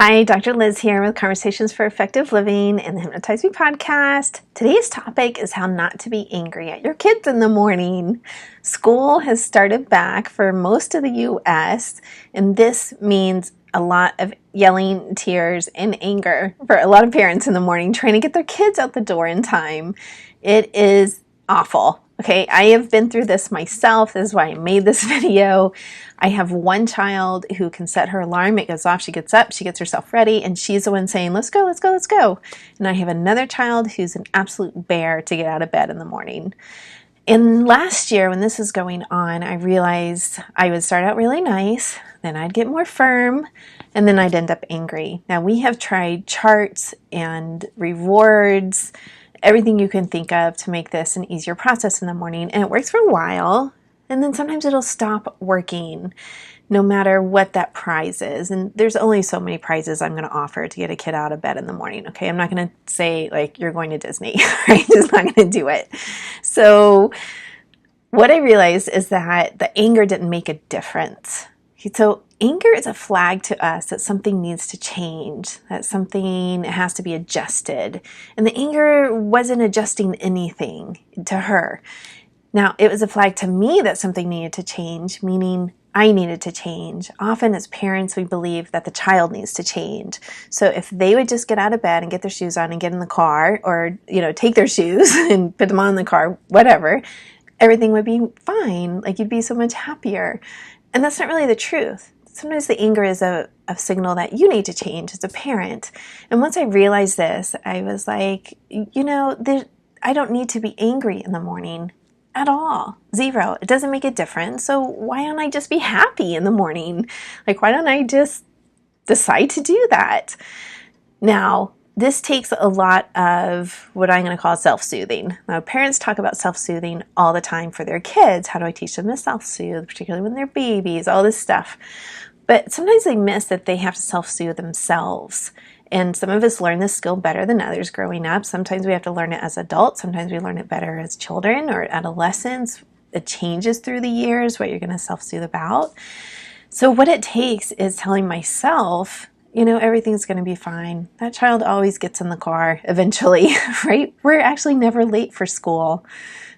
Hi, Dr. Liz here with Conversations for Effective Living and the Hypnotize Me podcast. Today's topic is how not to be angry at your kids in the morning. School has started back for most of the U.S., and this means a lot of yelling, tears, and anger for a lot of parents in the morning trying to get their kids out the door in time. It is awful. Okay, I have been through this myself. This is why I made this video. I have one child who can set her alarm. It goes off. She gets up. She gets herself ready. And she's the one saying, let's go, let's go, let's go. And I have another child who's an absolute bear to get out of bed in the morning. And last year when this was going on, I realized I would start out really nice. Then I'd get more firm. And then I'd end up angry. Now we have tried charts and rewards, everything you can think of to make this an easier process in the morning. And it works for a while. And then sometimes it'll stop working no matter what that prize is. And there's only so many prizes I'm going to offer to get a kid out of bed in the morning. Okay, I'm not going to say like you're going to Disney, right? Just not going to do it. So what I realized is that the anger didn't make a difference. So anger is a flag to us that something needs to change, that something has to be adjusted. And the anger wasn't adjusting anything to her. Now, it was a flag to me that something needed to change, meaning I needed to change. Often as parents, we believe that the child needs to change. So if they would just get out of bed and get their shoes on and get in the car, or, take their shoes and put them on in the car, whatever, everything would be fine. Like you'd be so much happier. And that's not really the truth. Sometimes the anger is a signal that you need to change as a parent. And once I realized this, I was like, I don't need to be angry in the morning. At all. Zero. It doesn't make a difference. So why don't I just be happy in the morning? Like, why don't I just decide to do that? Now, this takes a lot of what I'm going to call self-soothing. Now, parents talk about self-soothing all the time for their kids. How do I teach them to self-soothe, particularly when they're babies, all this stuff. But sometimes they miss that they have to self-soothe themselves. And some of us learn this skill better than others growing up. Sometimes we have to learn it as adults. Sometimes we learn it better as children or adolescents. It changes through the years what you're going to self-soothe about. So what it takes is telling myself, everything's going to be fine. That child always gets in the car eventually, right? We're actually never late for school.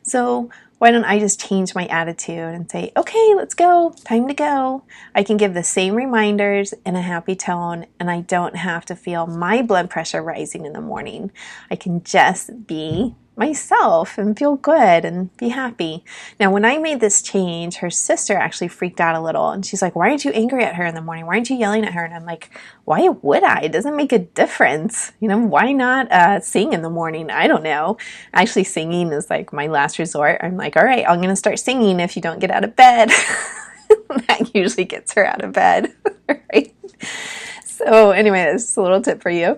So why don't I just change my attitude and say, okay, let's go, time to go. I can give the same reminders in a happy tone, and I don't have to feel my blood pressure rising in the morning. I can just be myself and feel good and be happy. Now, when I made this change, her sister actually freaked out a little, and she's like, why aren't you angry at her in the morning? Why aren't you yelling at her? And I'm like, why would I? It doesn't make a difference. Why not sing in the morning? I don't know. Actually, singing is like my last resort. I'm like, all right, I'm going to start singing if you don't get out of bed. That usually gets her out of bed, right? So anyway, that's a little tip for you.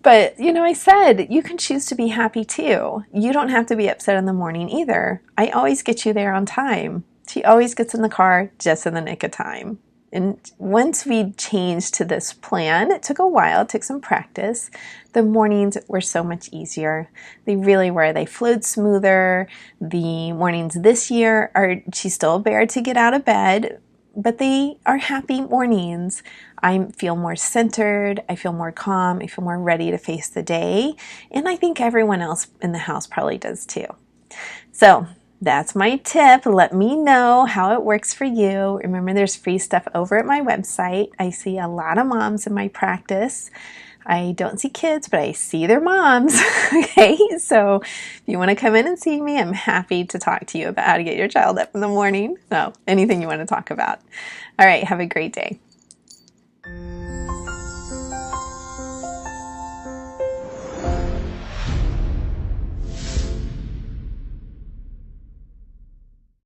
But, I said, you can choose to be happy too. You don't have to be upset in the morning either. I always get you there on time. She always gets in the car just in the nick of time. And once we changed to this plan, it took a while, it took some practice. The mornings were so much easier. They really were. They flowed smoother. The mornings this year she's still a bear to get out of bed, but they are happy mornings. I feel more centered, I feel more calm, I feel more ready to face the day, and I think everyone else in the house probably does too. So that's my tip. Let me know how it works for you. Remember, there's free stuff over at my website. I see a lot of moms in my practice. I don't see kids, but I see their moms. Okay, so if you want to come in and see me, I'm happy to talk to you about how to get your child up in the morning. So anything you want to talk about. All right, have a great day.